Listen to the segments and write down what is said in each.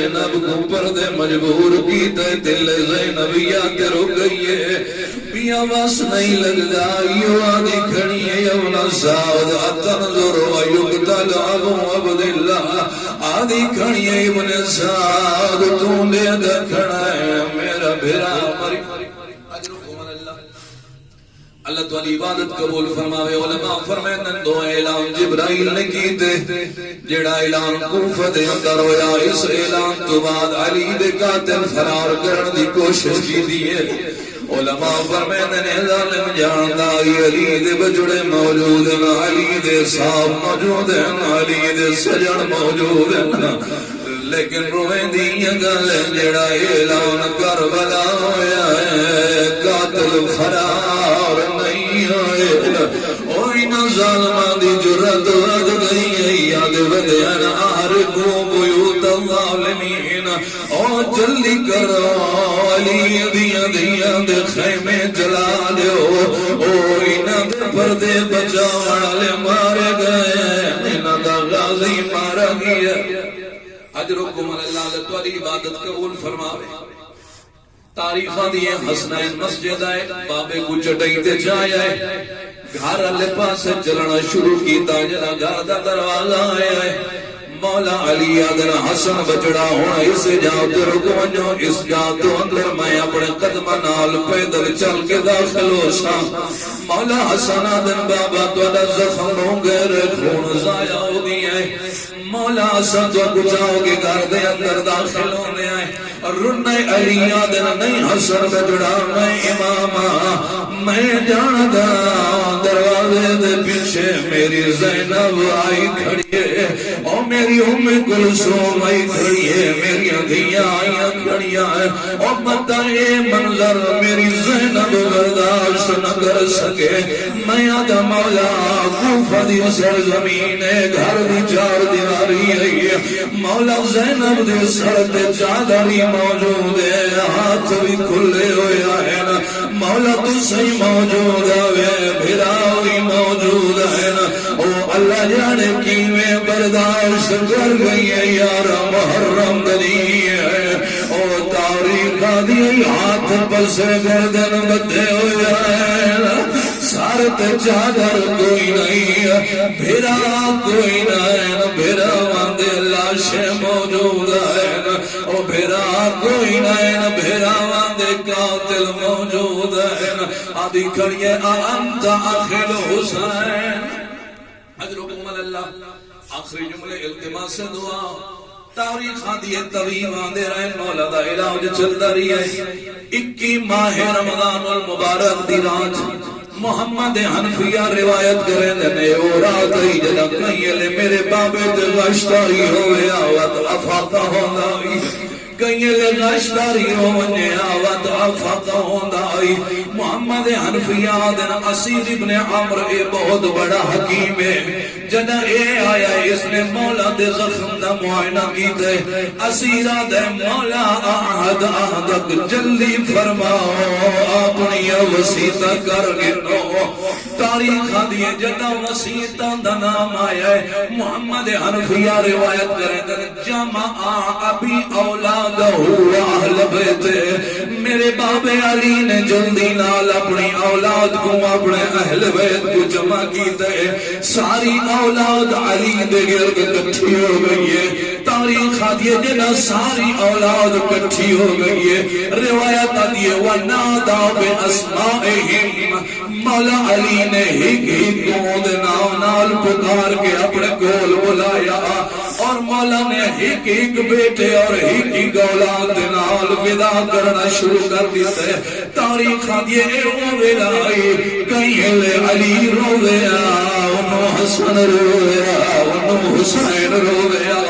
زینب کو پردے مجبور کی دل زینب یاد رک گئی ہے پیا بس نہیں لگدا یو آدھی کھڑی ہے یونا سعود اتنظر ویقتل ابو عبداللہ آدھی کھڑی ہے ابن سعود تو دے دا کھڑا ہے میرا بھرا مری اللہ تعالی عبادت قبول فرماوے علماء فرمائیں دو اعلان جبرائیل نے کیتے جڑا اعلان کوفہ دے اندر ہویا اس اعلان تو بعد علی دے قاتل فرار کرن دی کوشش کی دیئے علماء فرمائیں نے ظالم جاندا علی دے بجڑے موجود ہیں علی دے صاحب موجود ہیں علی دے سجن موجود ہیں لیکن روئیں دیئے گل جڑا اعلان کربلا ہویا ہے قاتل فرار نہیں ہوئے اوہینا ظالمان دی جرت ود گئی ہے یاد ودیان آرکو بیوت الظالمین او جلدی کرو علی دیاں دیاں دے خیمے جلا دیو اوہینا دے پردے بچاوالے مارے گئے انہاں دا غازی مارا گیا اجرکم اللہ تعالی عبادت قبول فرماوے تاریخہ دیئے حسنین مسجد آئے بابے کو چٹائی تے جائے آئے گھر اللہ پاس چلنا شروع کی تاجرہ گھر دا دروازہ آئے مولا علی آدن حسن بچڑا ہونا اس جاؤ تے رکوانجو اس جاؤ تو اندر میں اپنے قدم نال پیدل چل کے داخل ہو سا مولا حسن آدن بابا تو دا زخم ہوں گے خون ضائع ہو گئی ہے مولا حسن تو کچھاؤ کے گھر دے اندر داخل ہونے آئے رنے علی آدن نہیں حسن بچڑا میں امامہ میں جاندہ دروازے دے پیچھے میری زینب آئی کھڑی ہے اور میری کلثوم آئی کھڑی ہے میری دھیاں آئیاں کھڑیاں ہیں اور بتا یہ منظر میری زینب برداشت نہ کر سکے میں آدھا مولا کوفہ دی سرزمین ہے گھر دی چار دیواری ہے مولا زینب دے سر تے چادری موجود ہے ہاتھ بھی کھلے ہوئے ہے نا مولا تو صحیح موجود ہے بھراوی موجود ہے نا او اللہ جانے کی میں برداشت کر گئی ہے یار محرم دنی ہے او تاریخ دی ہاتھ پس گردن بدھے ہوئے ہے سارت چادر کوئی نہیں بھرا کوئی نہیں بھرا واندے لاشے موجود ہے او بھرا کوئی نہیں بھرا واندے قاتل موجود ہے آدھی کھڑیے انت آخر حسین اجرکم اللہ آخری جملے التماس دعا تاریخ آدھی طویل آندے رہے مولا دا علاج چلتا رہی ہے 21 ماہ رمضان المبارک دی رات محمد حنفیہ روایت کریں دنے او رات ہی جدا کہیں لے میرے بابے دے غشتاری ہوئے آوات افاقہ ہوندائی کہیں لے غشتاری ہوئے آوات افاقہ ہوندائی محمد حنفیہ دن اسیر ابن عمر اے بہت بڑا حکیم ہے جدا اے آیا اس نے مولا دے زخم دا معائنہ کی دے اسیرہ دے مولا آہد آہدک جلدی فرماؤ اپنی وسیطہ کر گنو تاریخ دیئے جدا وسیطہ دا نام آیا ہے محمد حنفیہ روایت کریں دے جمع ابھی اولادہ ہوا اہل بیتے میرے باب علی نے جلدی نال اپنی اولاد کو اپنے اہل بیت کو جمع کی دے ساری اولاد علی دے گرد کٹھی ہو گئی ہے تاریخ آدھیے جنا ساری اولاد کٹھی ہو گئی ہے روایت آدھیے وَنَادَا بِأَسْمَائِهِمْ مولا علی نے ہی دود نام نال پکار کے اپنے کول بلایا اور مولا نے ایک بیٹے اور ایک اولاد نال ودا کرنا شروع کر دیتے تاریخ آدھیے او ولائی کہیں لے علی رویا انہوں حسن رویا انہوں حسین رویا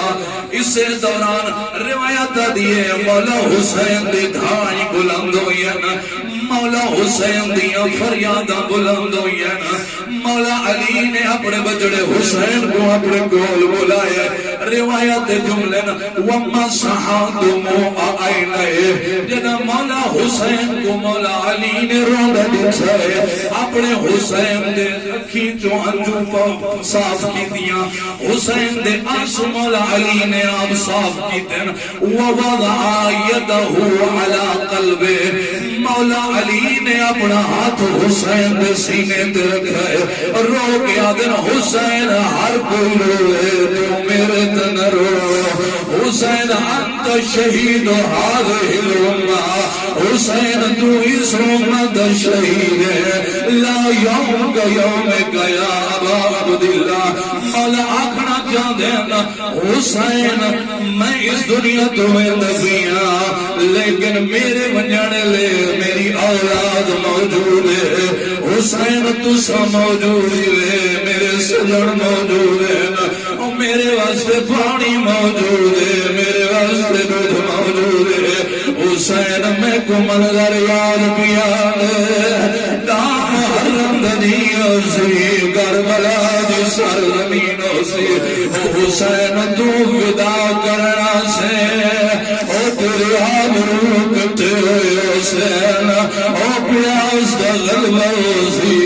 اسے دوران روایت دیئے مولا حسین دی دھائی بلند ہوئی نا مولا حسین دیا فریادہ بلند ہوئی نا مولا علی نے اپنے بجڑے حسین کو اپنے کول بلایا روایت جملے نا وَمَا سَحَادُمُ آئِنَئے جنا مولا حسین کو مولا علی نے روندہ دکھائے اپنے حسین دے کھینچو انجو صاف کی دیا حسین دے آنسو مولا علی نے آپ صاف کیتے ہیں وَوَضَعَ يَدَهُ عَلَى قَلْبِهِ مولا علی نے اپنا ہاتھ حسین دے سینے تے رکھا ہے رو کے آدن حسین ہر کوئی روے تو میرے تن رو حسین انت شہید هذه الامہ حسین تو اس امت شہید ہے لا یوم کا یوم کا یا ابا عبداللہ مولا آکھنا چاہتے ہیں حسین میں اس دنیا تو میں نبیاں لیکن میرے ونجانے لے میری اولاد موجود ہے حسین تسا موجود ہے میرے سجن موجود ہے میرے واسطے پانی موجود ہے میرے واسطے دودھ موجود ہے حسین میں کو منظر یاد پیا دام حرم دنیا سی کربلا دی سرزمینوں سی حسین تو ودا کرنا سے او تیرے آبرو کتے ہوئے حسین او پیاس دا غلبہ سی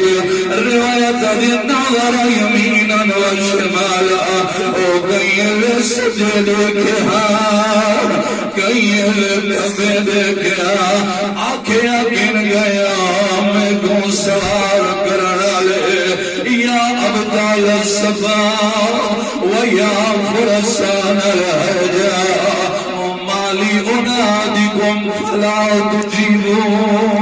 روایت دی نظر یمینا و شمالا او کئی سجد کیا کئی لبے دیکھا آنکھیں گن گیا میں کو سوار کرنا لے یا ابطال الصفا و یا فرسان الحجا مالی انادکم فلا تجیبون